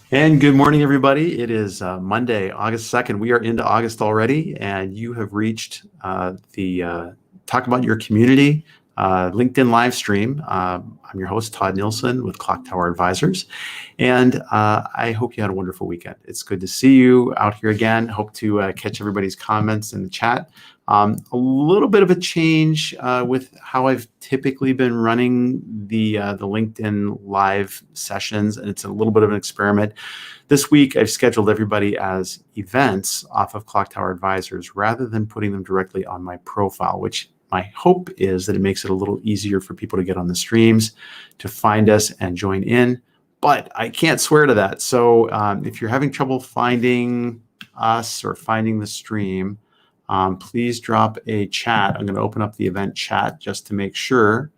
And good morning, everybody. It is Monday, August 2nd. We are into August already, and you have reached the Talk About Your Community LinkedIn live stream. I'm your host, Todd Nielsen with Clocktower Advisors, and I hope you had a wonderful weekend. It's good to see you out here again. Hope to catch everybody's comments in the chat. A little bit of a change with how I've typically been running the LinkedIn live sessions, and it's a little bit of an experiment. This week, I've scheduled everybody as events off of Clocktower Advisors rather than putting them directly on my profile, which my hope is that it makes it a little easier for people to get on the streams, to find us and join in. But I can't swear to that. So if you're having trouble finding us or finding the stream, please drop a chat. I'm going to open up the event chat just to make sure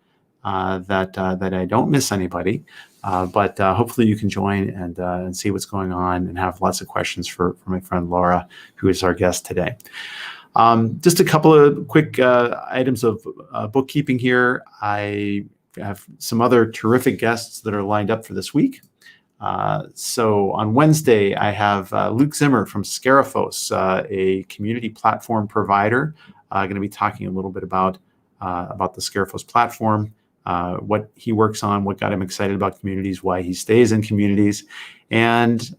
that I don't miss anybody. But hopefully you can join and see what's going on and have lots of questions for my friend Laura, who is our guest today. Just a couple of quick items of bookkeeping here. I have some other terrific guests that are lined up for this week. So on Wednesday, I have Luke Zimmer from Scaraphos, a community platform provider, going to be talking a little bit about the Scaraphos platform, what he works on, what got him excited about communities, why he stays in communities, and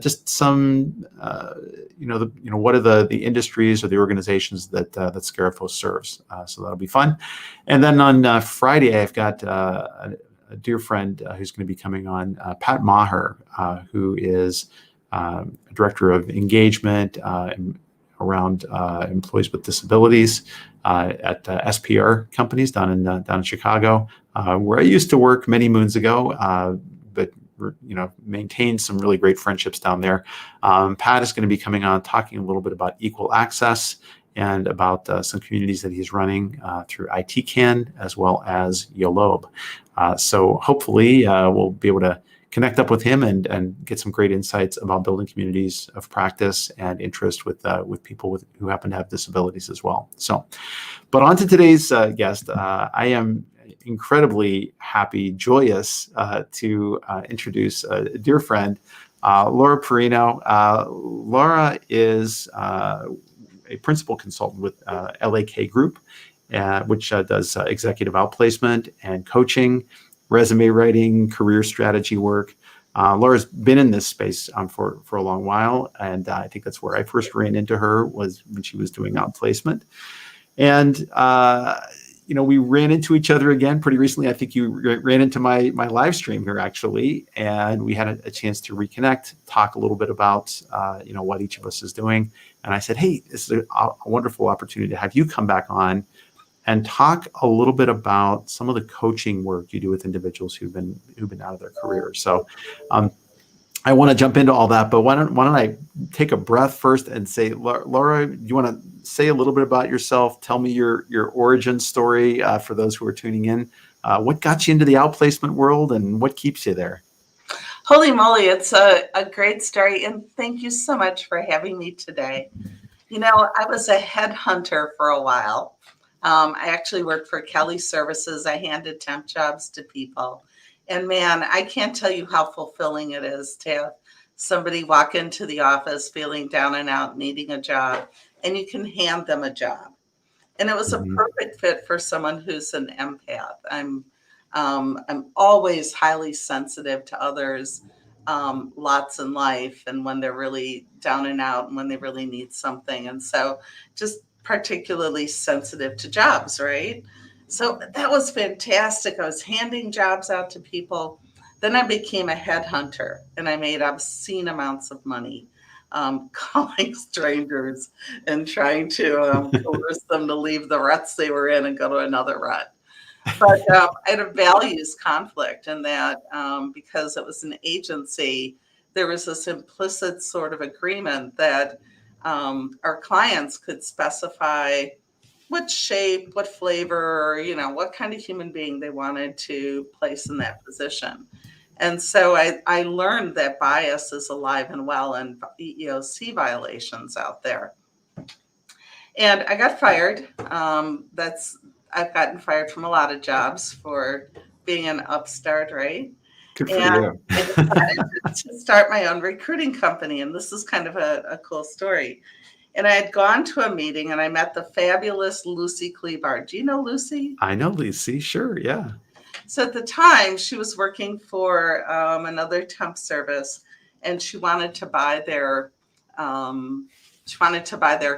just some, what are the industries or the organizations that Scaraphos serves. So that'll be fun. And then on Friday, I've got a dear friend who's going to be coming on, Pat Maher, who is director of engagement around employees with disabilities at SPR companies down in Chicago, where I used to work many moons ago, but maintained some really great friendships down there. Pat is going to be coming on talking a little bit about equal access and about some communities that he's running through ITCAN as well as YOLOB. So hopefully we'll be able to connect up with him and get some great insights about building communities of practice and interest with people who happen to have disabilities as well. So, but on to today's guest. I am incredibly happy, joyous to introduce a dear friend, Laura Parrino. Laura is a principal consultant with LAK Group, which does executive outplacement and coaching, resume writing, career strategy work. Laura's been in this space for a long while, and I think that's where I first ran into her, was when she was doing outplacement. And we ran into each other again pretty recently. I think you ran into my live stream here, actually, and we had a chance to reconnect, talk a little bit about what each of us is doing. And I said, hey, this is a wonderful opportunity to have you come back on and talk a little bit about some of the coaching work you do with individuals who've been out of their careers. So I want to jump into all that, but why don't I take a breath first and say, Laura, do you want to say a little bit about yourself? Tell me your origin story for those who are tuning in. What got you into the outplacement world and what keeps you there? Holy moly, it's a great story. And thank you so much for having me today. I was a headhunter for a while. I actually worked for Kelly Services. I handed temp jobs to people. And man, I can't tell you how fulfilling it is to have somebody walk into the office feeling down and out, needing a job, and you can hand them a job. And it was a perfect fit for someone who's an empath. I'm always highly sensitive to others' lots in life, and when they're really down and out and when they really need something. And so just particularly sensitive to jobs, right? So that was fantastic. I was handing jobs out to people. Then I became a headhunter and I made obscene amounts of money calling strangers and trying to coerce them to leave the ruts they were in and go to another rut. But I had a values conflict in that because it was an agency, there was this implicit sort of agreement that our clients could specify what shape, what flavor, what kind of human being they wanted to place in that position. And so I learned that bias is alive and well in EEOC violations out there. And I got fired. I've gotten fired from a lot of jobs for being an upstart, right? Good for And you. I decided to start my own recruiting company. And this is kind of a cool story. And I had gone to a meeting and I met the fabulous Lucy Klebar. Do you know Lucy? I know, Lacey. Sure. Yeah. So at the time, she was working for another temp service, and she wanted to buy their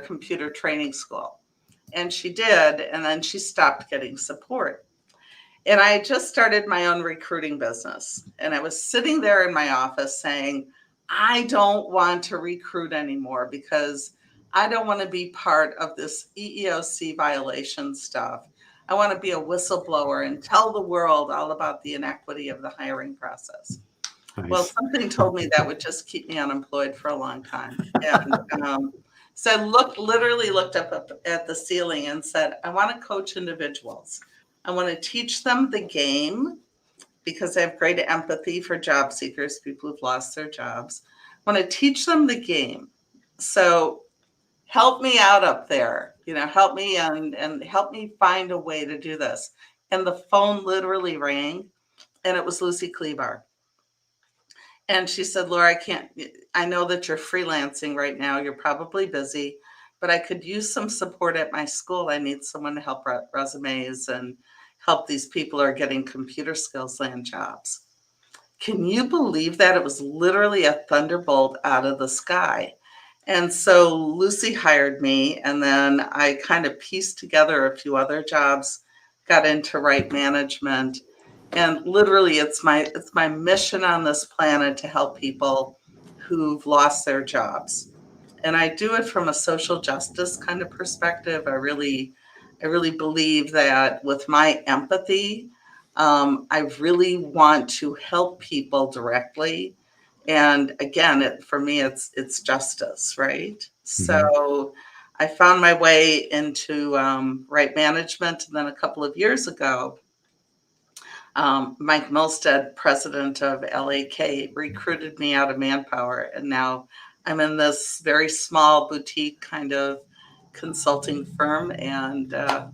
computer training school, and she did, and then she stopped getting support. And I had just started my own recruiting business, and I was sitting there in my office saying, I don't want to recruit anymore because I don't want to be part of this EEOC violation stuff. I want to be a whistleblower and tell the world all about the inequity of the hiring process. Well, Nice. something told me that would just keep me unemployed for a long time. And so I literally looked up at the ceiling and said, I want to coach individuals. I want to teach them the game because I have great empathy for job seekers, people who've lost their jobs. I want to teach them the game. So help me out up there, help me and help me find a way to do this. And the phone literally rang, and it was Lucy Klebar. And she said, Laura, I know that you're freelancing right now. You're probably busy, but I could use some support at my school. I need someone to help resumes and help these people who are getting computer skills land jobs. Can you believe that? It was literally a thunderbolt out of the sky. And so Lucy hired me, and then I kind of pieced together a few other jobs, got into right management. And literally it's my mission on this planet to help people who've lost their jobs. And I do it from a social justice kind of perspective. I really believe that with my empathy, I really want to help people directly. And again, for me, it's justice, right? Mhm. So I found my way into right management, and then a couple of years ago, Mike Milstead, president of LAK, recruited me out of Manpower, and now I'm in this very small boutique kind of consulting firm, and That's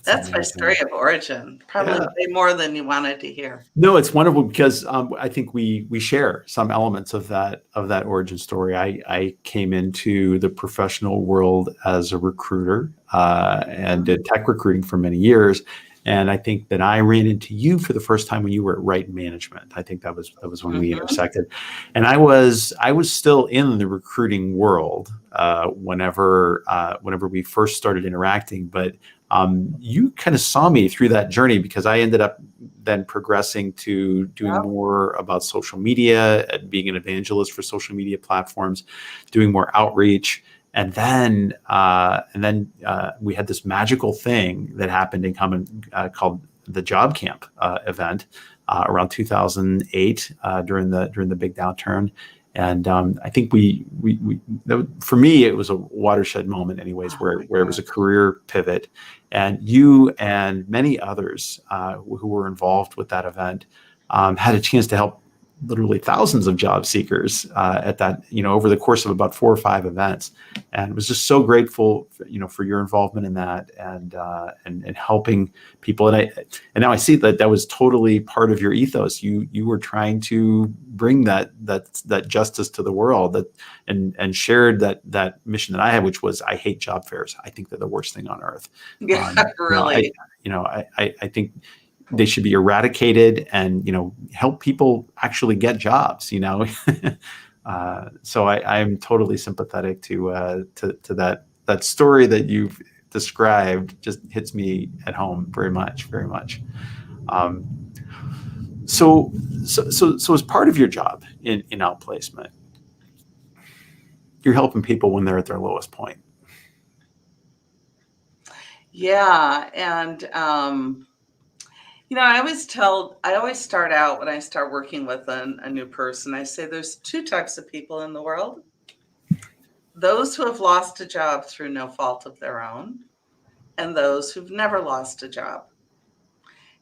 that's my story amazing. of origin. Probably Yeah. way more than you wanted to hear. No, it's wonderful because I think we share some elements of that origin story. I came into the professional world as a recruiter and Mhm. did tech recruiting for many years, and I think that I ran into you for the first time when you were at Right Management. I think that was when we Mhm. intersected, and I was still in the recruiting world whenever we first started interacting, but you kind of saw me through that journey because I ended up then progressing to doing Yep. more about social media, being an evangelist for social media platforms, doing more outreach. And then we had this magical thing that happened in common called the Job Camp event around 2008 during the big downturn. And I think for me, it was a watershed moment, anyways, Oh my where it was a gosh. career pivot. And you and many others who were involved with that event had a chance to help literally thousands of job seekers at that, over the course of about 4 or 5 events, and was just so grateful, for your involvement in that and helping people. And now I see that was totally part of your ethos. You were trying to bring that justice to the world, and shared that mission that I had, which was I hate job fairs. I think they're the worst thing on earth. Yeah, Um, you know, I really. I think they should be eradicated and help people actually get jobs. So I'm totally sympathetic to that story that you've described. Just hits me at home very much, very much. Um, so as part of your job in outplacement, you're helping people when they're at their lowest point. Yeah, and I always start out when I start working with a new person. I say there's two types of people in the world: those who have lost a job through no fault of their own, and those who've never lost a job.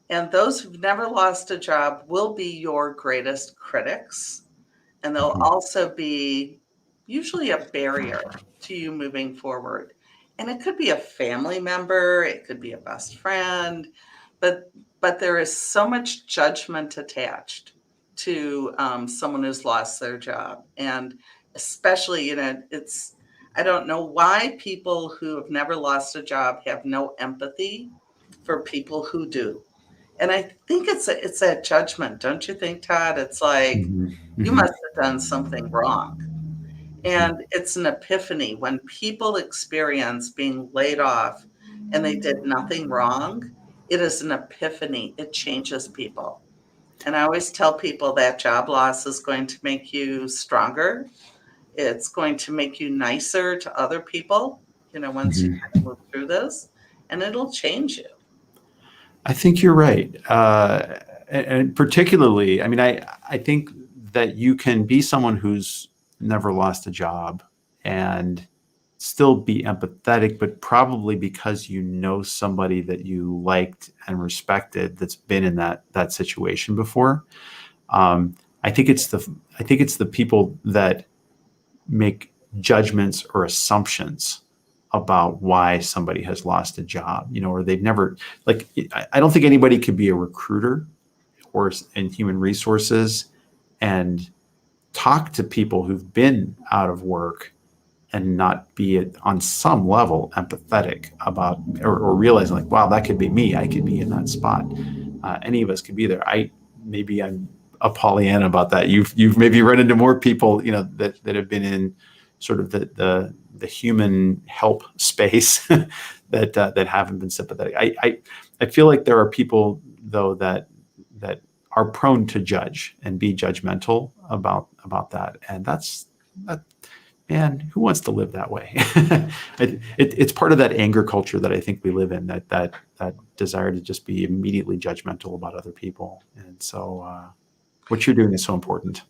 And those who've never lost a job will be your greatest critics, and they'll Mhm. also be usually a barrier to you moving forward. And it could be a family member, it could be a best friend, but there is so much judgment attached to someone who's lost their job. And especially, I don't know why people who have never lost a job have no empathy for people who do. And I think it's that judgment, don't you think, Todd? It's like, Mhm. you Mhm. must have done something wrong. And it's an epiphany when people experience being laid off and they did nothing wrong. It is an epiphany. It changes people. And I always tell people that job loss is going to make you stronger. It's going to make you nicer to other people, once you Mhm. kind of move through this, and it'll change you. I think you're right. And particularly, I mean, I think that you can be someone who's never lost a job and still be empathetic, but probably because you know somebody that you liked and respected that's been in that situation before. Um, I think it's the people that make judgments or assumptions about why somebody has lost a job, or they've never, like, I don't think anybody could be a recruiter or in human resources and talk to people who've been out of work and not be on some level empathetic about, or realizing like, wow, that could be me. I could be in that spot. Any of us could be there. Maybe I'm a Pollyanna about that. You've maybe run into more people, that have been in sort of the human help space that haven't been sympathetic. I feel like there are people though that are prone to judge and be judgmental about that, and that. Man, who wants to live that way? It's part of that anger culture that I think we live in, that desire to just be immediately judgmental about other people. And so what you're doing is so important.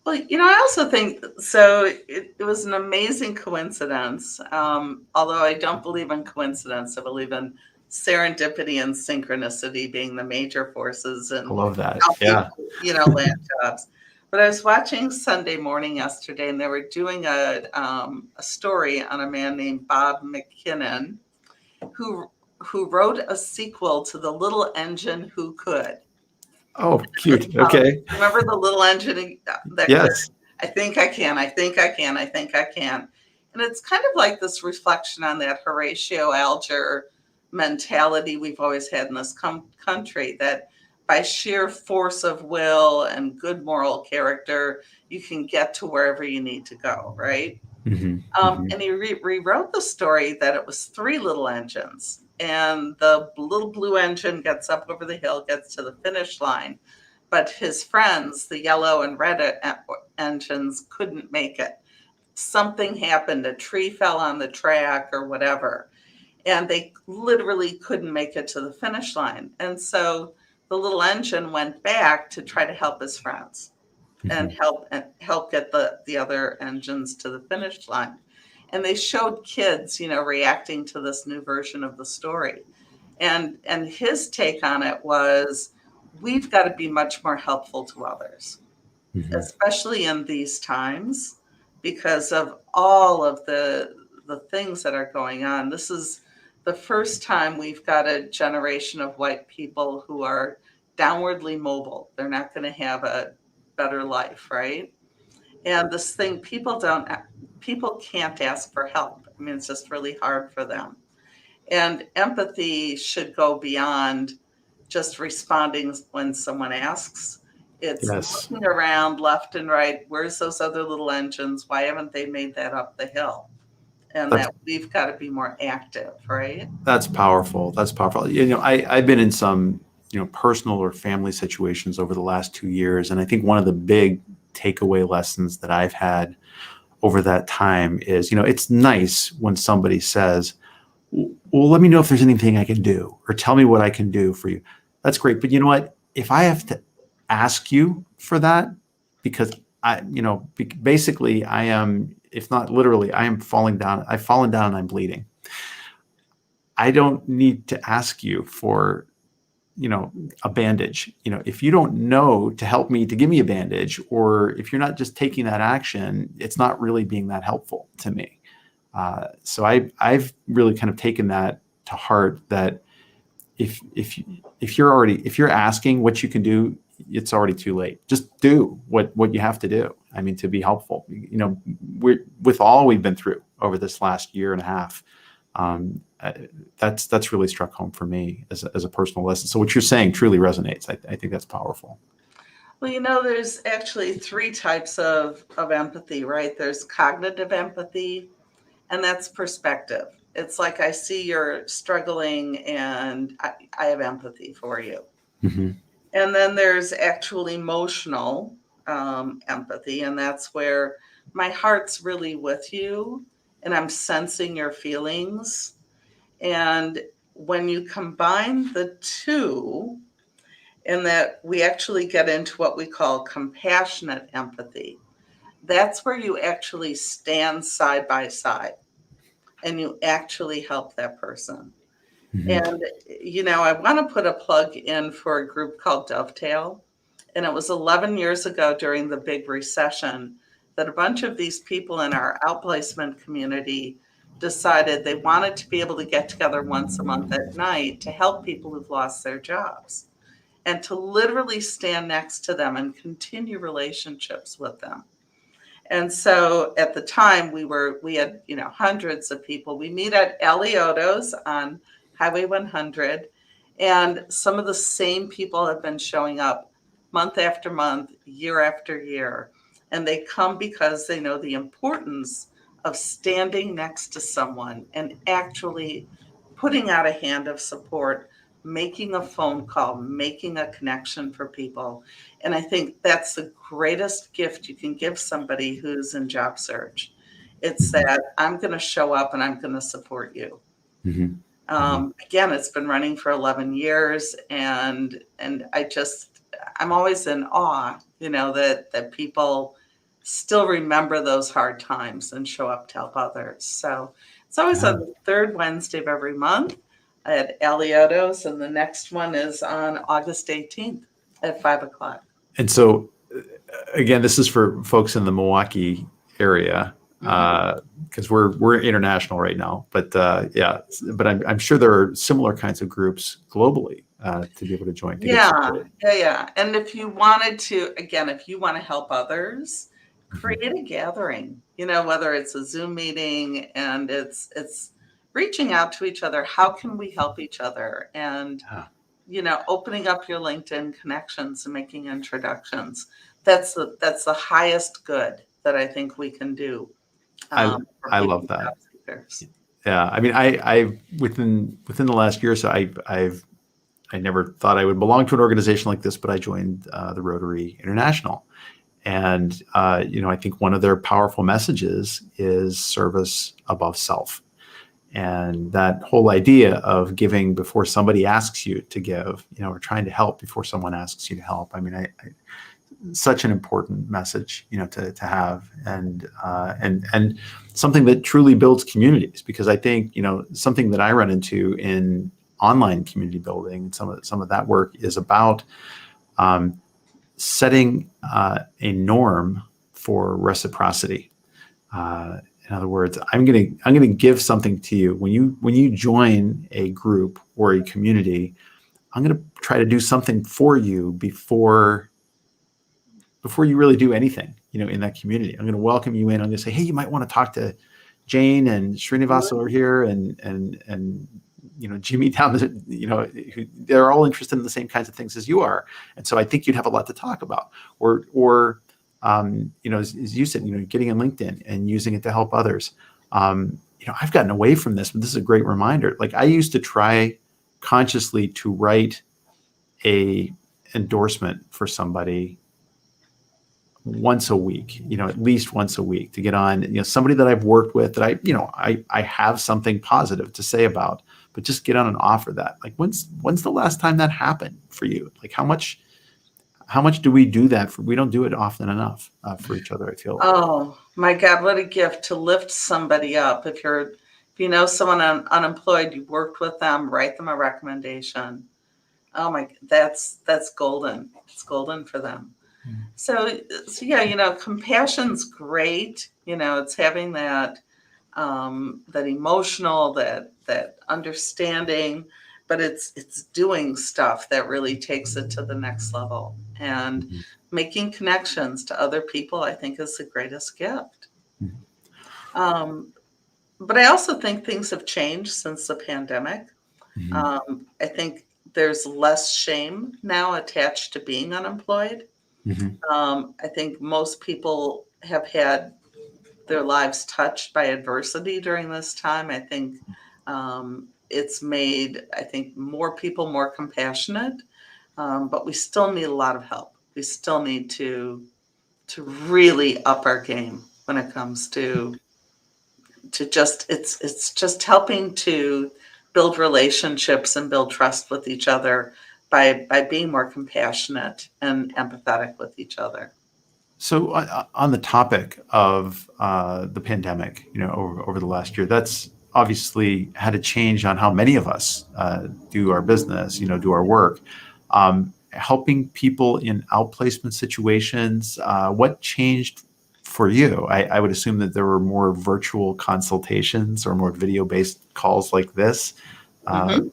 Well, I also think so. It was an amazing coincidence. Although I don't believe in coincidence, I believe in serendipity and synchronicity being the major forces I and love that. how Yeah. people, land jobs. But I was watching Sunday Morning yesterday, and they were doing a story on a man named Bob McKinnon, who wrote a sequel to The Little Engine Who Could. Oh, cute. Okay. Remember the little engine that could? Yes. I think I can. I think I can. I think I can. And it's kind of like this reflection on that Horatio Alger mentality we've always had in this country, that by sheer force of will and good moral character, you can get to wherever you need to go, right? Hmm. Hmm. And he rewrote the story that it was three little engines, and the little blue engine gets up over the hill, gets to the finish line, but his friends, the yellow and red engines, couldn't make it. Something happened, a tree fell on the track or whatever, and they literally couldn't make it to the finish line. And so the little engine went back to try to help his friends and Hmm. help get the other engines to the finish line. And they showed kids, reacting to this new version of the story. And his take on it was, we've got to be much more helpful to others, Hmm. especially in these times, because of all of the things that are going on. This is the first time we've got a generation of white people who are downwardly mobile. They're not going to have a better life, right? And this thing, people can't ask for help. I mean, it's just really hard for them. And empathy should go beyond just responding when someone asks. It's Yes. looking around left and right. Where's those other little engines? Why haven't they made that up the hill? And That's that we've got to be more active, right? That's powerful. That's powerful. I've been in some, personal or family situations over the last 2 years. And I think one of the big takeaway lessons that I've had over that time is, it's nice when somebody says, well, let me know if there's anything I can do, or tell me what I can do for you. That's great. But you know what? If I have to ask you for that, because basically I am, if not literally, I am falling down. I've fallen down and I'm bleeding. I don't need to ask you for, a bandage. If you don't know to help me to give me a bandage, or if you're not just taking that action, it's not really being that helpful to me. So I've really kind of taken that to heart, that if you're asking what you can do, it's already too late. Just do what you have to do. I mean, to be helpful. With all we've been through over this last year and a half, that's really struck home for me as a personal lesson. So what you're saying truly resonates. I think that's powerful. Well, there's actually three types of empathy, right? There's cognitive empathy, and that's perspective. It's like, I see you're struggling and I have empathy for you. Mm-hmm. And then there's actual emotional empathy, and that's where my heart's really with you and I'm sensing your feelings. And when you combine the two, in that we actually get into what we call compassionate empathy, that's where you actually stand side by side and you actually help that person. Mm-hmm. And, I want to put a plug in for a group called Dovetail. And it was 11 years ago during the big recession that a bunch of these people in our outplacement community decided they wanted to be able to get together once a month at night to help people who've lost their jobs and to literally stand next to them and continue relationships with them. And so at the time we had, hundreds of people. We meet at Alioto's on Highway 100, and some of the same people have been showing up month after month, year after year. And they come because they know the importance of standing next to someone and actually putting out a hand of support, making a phone call, making a connection for people. And I think that's the greatest gift you can give somebody who's in job search. It's that I'm going to show up and I'm going to support you. Mm-hmm. Again, it's been running for 11 years, and I'm always in awe, that people still remember those hard times and show up to help others. So it's always on the third Wednesday of every month at Alioto's, and the next one is on August 18th at 5:00. And so, again, this is for folks in the Milwaukee area, because we're international right now. But but I'm sure there are similar kinds of groups globally to be able to join. Yeah. And if you wanted to, again, if you want to help others, create a gathering. Whether it's a Zoom meeting, and it's reaching out to each other. How can we help each other? And opening up your LinkedIn connections and making introductions. That's the highest good that I think we can do. I love that. Yeah, I mean, I within the last year or so, I never thought I would belong to an organization like this, but I joined the Rotary International, and I think one of their powerful messages is service above self. And that whole idea of giving before somebody asks you to give, or trying to help before someone asks you to help. I mean, such an important message, to have, and something that truly builds communities. Because I think, something that I run into in online community building, and some of that work is about setting a norm for reciprocity. In other words, I'm gonna give something to you when you join a group or a community. I'm gonna try to do something for you before you really do anything, in that community. I'm gonna welcome you in. I'm gonna say, hey, you might want to talk to Jane and Srinivas over here, and Jimmy down the, they're all interested in the same kinds of things as you are, and so I think you'd have a lot to talk about. Or as you said, getting in LinkedIn and using it to help others. I've gotten away from this, but this is a great reminder. Like, I used to try consciously to write a endorsement for somebody once a week, at least once a week, to get on, somebody that I've worked with that I have something positive to say about, but just get on and offer that. Like, when's the last time that happened for you? Like, how much do we do that? We don't do it often enough for each other, I feel like. Oh my God, what a gift to lift somebody up. If you know someone unemployed, you worked with them, write them a recommendation. Oh my, that's golden. It's golden for them. So yeah, compassion's great. It's having that emotional, that understanding, but it's doing stuff that really takes it to the next level. And Mhm. making connections to other people, I think, is the greatest gift. Mhm. Um, but I also think things have changed since the pandemic. Mhm. I think there's less shame now attached to being unemployed. Mhm. I think most people have had their lives touched by adversity during this time. I think it's made, I think, more people more compassionate, but we still need a lot of help. We still need to really up our game when it comes to just it's just helping to build relationships and build trust with each other by being more compassionate and empathetic with each other. So on the topic of the pandemic, over the last year, that's obviously had a change on how many of us do our business, do our work. Helping people in outplacement situations, what changed for you? I would assume that there were more virtual consultations or more video-based calls like this. Uh, Hmm.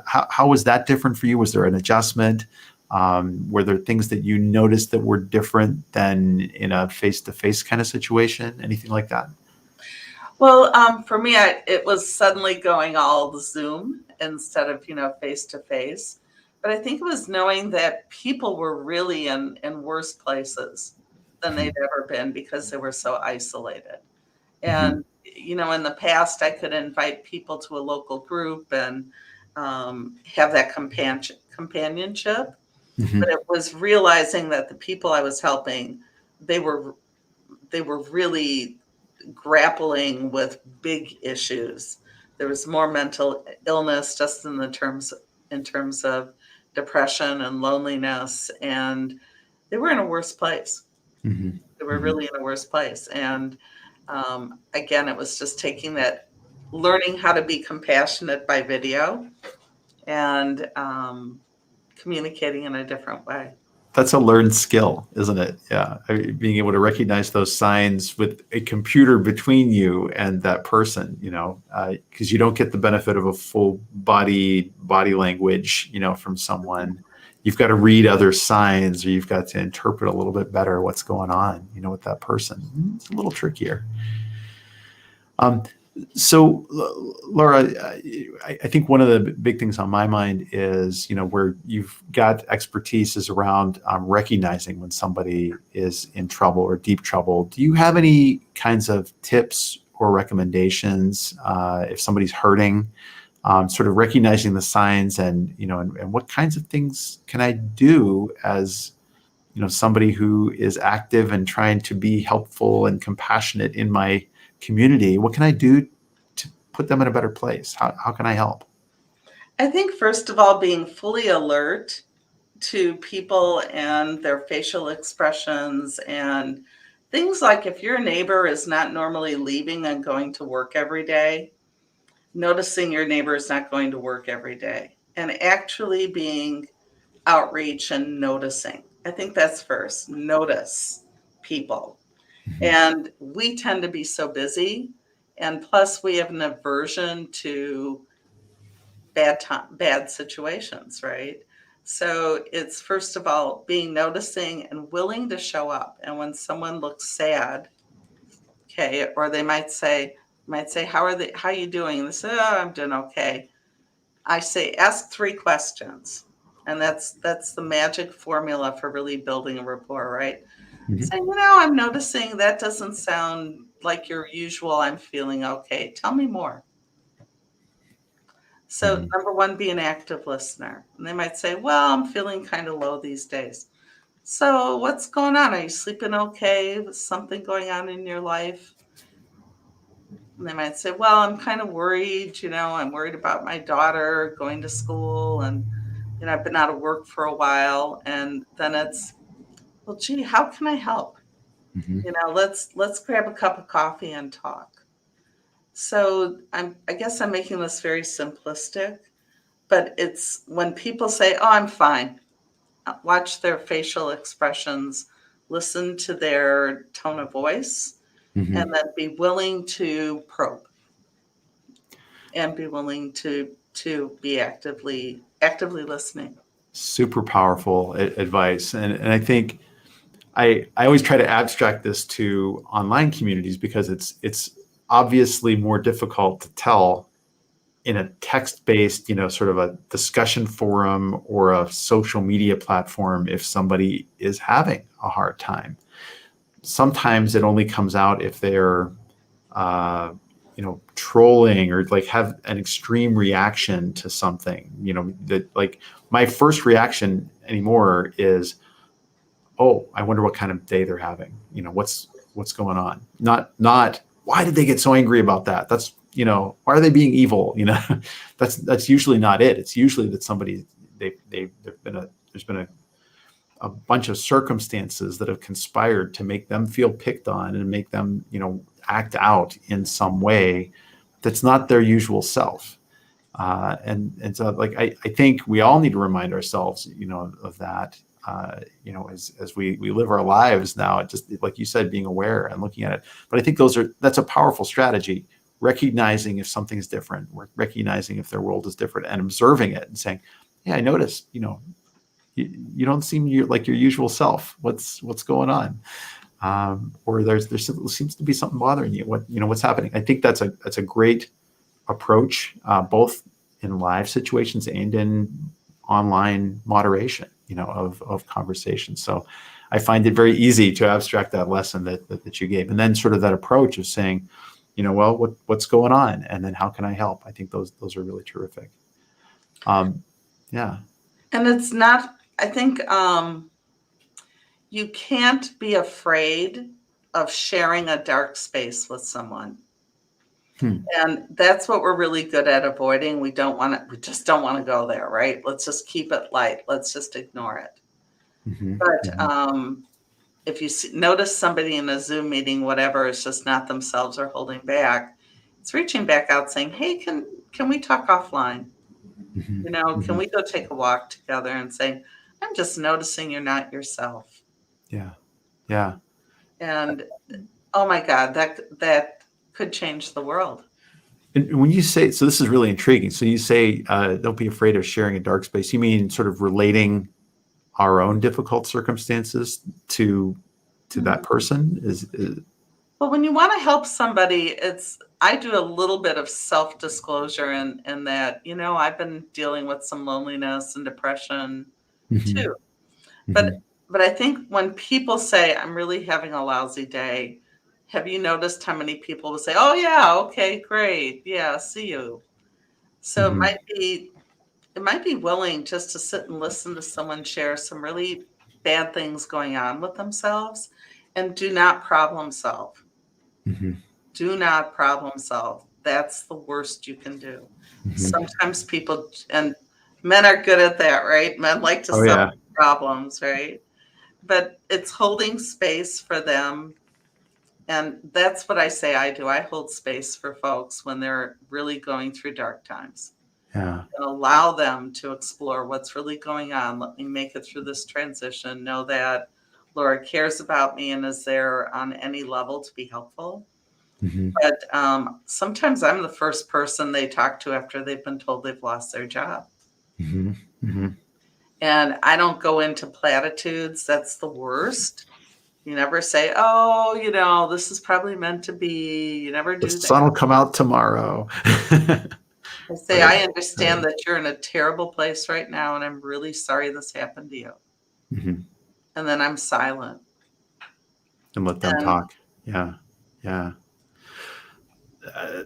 how was that different for you? Was there an adjustment? Were there things that you noticed that were different than in a face-to-face kind of situation? Anything like that? Well, for me, it was suddenly going all Zoom instead of face to face. But I think it was knowing that people were really in worse places than they'd Mhm. ever been because they were so isolated. Mhm. And, in the past, I could invite people to a local group and have that companionship. But Mhm. it was realizing that the people I was helping, they were they were really grappling with big issues. There was more mental illness just in terms of depression and loneliness, and they were in a worse place. Mhm. They were Mhm. really in a worse place. And again, it was just taking that, learning how to be compassionate by video and communicating in a different way. That's a learned skill, isn't it? Yeah. Being able to recognize those signs with a computer between you and that person, because you don't get the benefit of a full body language, from someone. You've got to read other signs, or you've got to interpret a little bit better what's going on, with that person. It's a little trickier. Um, so, Laura, I think one of the big things on my mind is, where you've got expertise is around recognizing when somebody is in trouble or deep trouble. Do you have any kinds of tips or recommendations if somebody's hurting, sort of recognizing the signs and what kinds of things can I do as somebody who is active and trying to be helpful and compassionate in my community? What can I do to put them in a better place? How can I help? I think, first of all, being fully alert to people and their facial expressions and things like if your neighbor is not normally leaving and going to work every day, noticing your neighbor is not going to work every day and actually being outreach and noticing. I think that's first. Notice people. Mhm. And we tend to be so busy. And plus, we have an aversion to bad situations, right? So it's first of all being noticing and willing to show up. And when someone looks sad, okay, or they might say, how are you doing? And they say, oh, I'm doing okay. I say, ask 3 questions. And that's the magic formula for really building a rapport, right? Mhm. Say, I'm noticing that doesn't sound like your usual. I'm feeling okay. Tell me more. So, Mhm. number one, be an active listener. And they might say, well, I'm feeling kind of low these days. So, what's going on? Are you sleeping okay? Is something going on in your life? And they might say, well, I'm kind of worried. I'm worried about my daughter going to school and, I've been out of work for a while. And then it's, well, gee, how can I help? Mhm. Let's grab a cup of coffee and talk. So I guess I'm making this very simplistic, but it's when people say, oh, I'm fine. Watch their facial expressions, listen to their tone of voice, and Mhm. then be willing to probe and be willing to be actively listening. Super powerful advice. And I think I always try to abstract this to online communities because it's obviously more difficult to tell in a text-based, sort of a discussion forum or a social media platform if somebody is having a hard time. Sometimes it only comes out if they're trolling or like have an extreme reaction to something, that like my first reaction anymore is, oh, I wonder what kind of day they're having. What's going on? Not why did they get so angry about that? That's, why are they being evil? That's usually not it. It's usually that somebody there's been a bunch of circumstances that have conspired to make them feel picked on and make them, act out in some way that's not their usual self. And so like I think we all need to remind ourselves, of that. As we live our lives now, just like you said, being aware and looking at it. But I think that's a powerful strategy, recognizing if something's different, recognizing if their world is different and observing it and saying, yeah, I noticed, you don't seem like your usual self. What's going on? Or there seems to be something bothering you. What's happening? I think that's a great approach, both in live situations and in online moderation, of conversation. So I find it very easy to abstract that lesson that you gave, and then sort of that approach of saying, well, what's going on, and then how can I help? I think those are really terrific. Yeah. And it's not, I think you can't be afraid of sharing a dark space with someone. And that's what we're really good at avoiding. We just don't want to go there, right? Let's just keep it light. Let's just ignore it. But if you notice somebody in a Zoom meeting, whatever, is just not themselves or holding back, it's reaching back out saying, hey, can we talk offline? Can we go take a walk together and saying, I'm just noticing you're not yourself. Yeah. Yeah. And oh my God, that could change the world. And when you say, so this is really intriguing. So you say, don't be afraid of sharing a dark space. You mean sort of relating our own difficult circumstances to that person? Well, when you want to help somebody, I do a little bit of self-disclosure in that, I've been dealing with some loneliness and depression too. But I think when people say, I'm really having a lousy day, have you noticed how many people will say, oh yeah, okay, great. Yeah, see you. So it might be willing just to sit and listen to someone share some really bad things going on with themselves, and do not problem solve. Do not problem solve. That's the worst you can do. Sometimes people, and men are good at that, right? Men like to solve problems, right? But it's holding space for them. And that's what I say I do. I hold space for folks when they're really going through dark times. Yeah. And allow them to explore what's really going on. Let me make it through this transition. Know that Laura cares about me and is there on any level to be helpful. But sometimes I'm the first person they talk to after they've been told they've lost their job. And I don't go into platitudes. That's the worst. You never say, oh, this is probably meant to be. You never do that. The sun will come out tomorrow. I say, I understand that you're in a terrible place right now, and I'm really sorry this happened to you. And then I'm silent. And let them talk. Yeah. Yeah.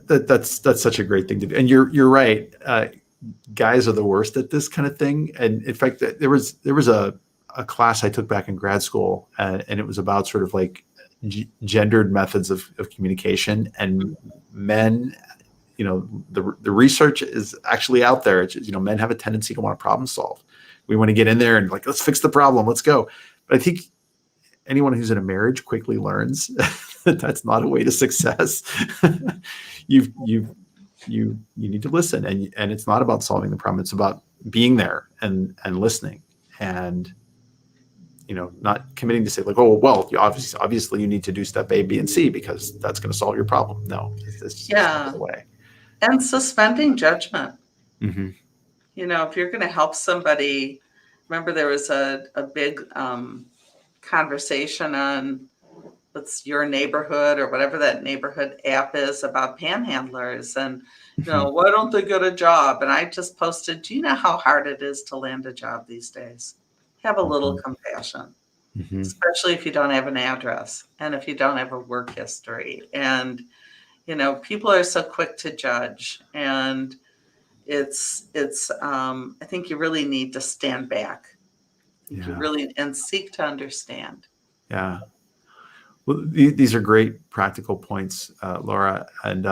That's such a great thing to do. And you're right. Guys are the worst at this kind of thing. And in fact, there was a class I took back in grad school, and it was about sort of like gendered methods of communication. And men, the research is actually out there. It's, men have a tendency to want to problem solve. We want to get in there and like, let's fix the problem. Let's go. But I think anyone who's in a marriage quickly learns that that's not a way to success. You need to listen, and it's not about solving the problem. It's about being there and listening, and not committing to say like, oh well, you obviously you need to do step A, B, and C because that's going to solve your problem. No, it's just not the way. And suspending judgment. If you're going to help somebody, remember there was a big conversation on what's your neighborhood or whatever that neighborhood app is about panhandlers and why don't they get a job? And I just posted, do you know how hard it is to land a job these days? Have a little compassion, Mhm. especially if you don't have an address and if you don't have a work history. And people are so quick to judge, and it's I think you really need to stand back. I think you Yeah. really and seek to understand. Yeah. Well, these are great practical points, Laura. And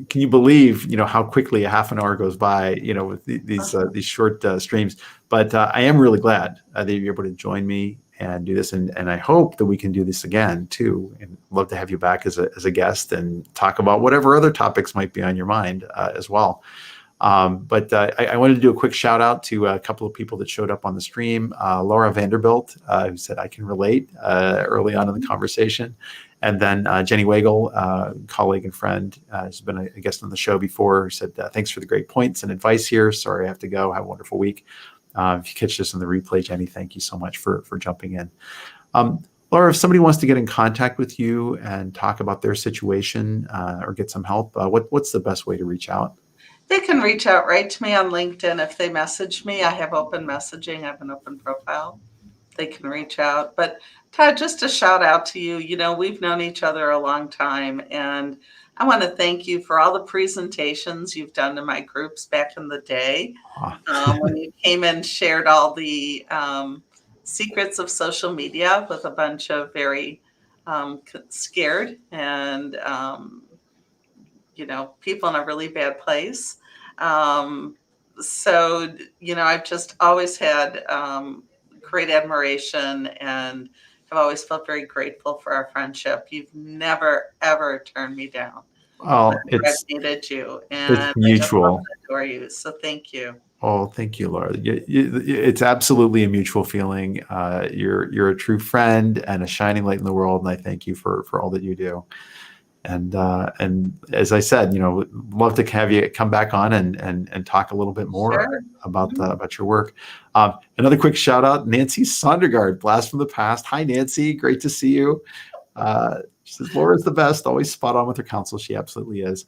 can you believe, how quickly a half an hour goes by, with these short streams? But I am really glad that you're able to join me and do this, and I hope that we can do this again too. And love to have you back as a guest and talk about whatever other topics might be on your mind as well. But I wanted to do a quick shout out to a couple of people that showed up on the stream. Laura Vanderbilt, who said, I can relate early on in the conversation. And then Jenny Wagle, colleague and friend, has been a guest on the show before, who said, thanks for the great points and advice here. Sorry, I have to go. Have a wonderful week. If you catch this on the replay, Jenny, thank you so much for jumping in. Laura, if somebody wants to get in contact with you and talk about their situation or get some help, what's the best way to reach out? They can reach out right to me on LinkedIn. If they message me, I have open messaging. I have an open profile. They can reach out. But Todd, just a shout out to you. We've known each other a long time, and I want to thank you for all the presentations you've done to my groups back in the day. When you came and shared all the secrets of social media with a bunch of very scared and people in a really bad place. So, I've just always had great admiration and have always felt very grateful for our friendship. You've never, ever turned me down. Oh, I've needed you, and it's I just love mutual. and adore you. So thank you. Oh, thank you, Laura. It's absolutely a mutual feeling. You're a true friend and a shining light in the world, and I thank you for all that you do. And as I said, love to have you come back on and talk a little bit more Sure. about your work. Another quick shout out, Nancy Sondergaard, Blast from the Past. Hi, Nancy. Great to see you. She says Laura's the best, always spot on with her counsel. She absolutely is.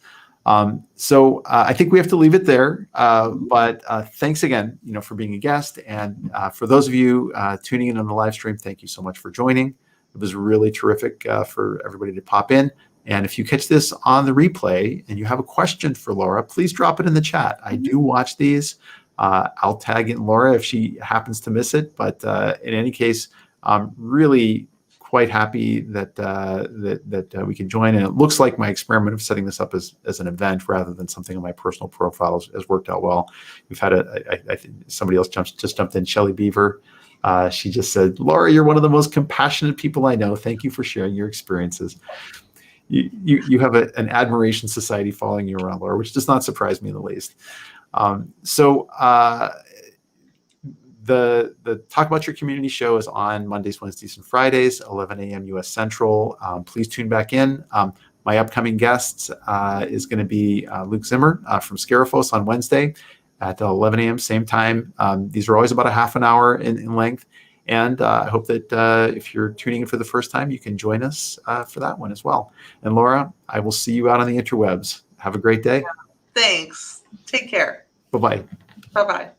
So I think we have to leave it there. But thanks again, for being a guest. And for those of you tuning in on the live stream, thank you so much for joining. It was really terrific for everybody to pop in. And if you catch this on the replay and you have a question for Laura, please drop it in the chat. I do watch these. I'll tag in Laura if she happens to miss it. But in any case, I'm really quite happy that we can join. And it looks like my experiment of setting this up as an event rather than something on my personal profile has worked out well. We've had I think somebody else just jumped in, Shelley Beaver. She just said, Laura, you're one of the most compassionate people I know. Thank you for sharing your experiences. You have an admiration society following you around, Laura, which does not surprise me in the least. So the Talk About Your Community show is on Mondays, Wednesdays, and Fridays, 11 a.m. U.S. Central. Please tune back in. My upcoming guest is going to be Luke Zimmer from Scarifos on Wednesday at 11 a.m. same time. These are always about a half an hour in length. And I hope that if you're tuning in for the first time, you can join us for that one as well. And Laura, I will see you out on the interwebs. Have a great day. Thanks. Take care. Bye-bye. Bye-bye.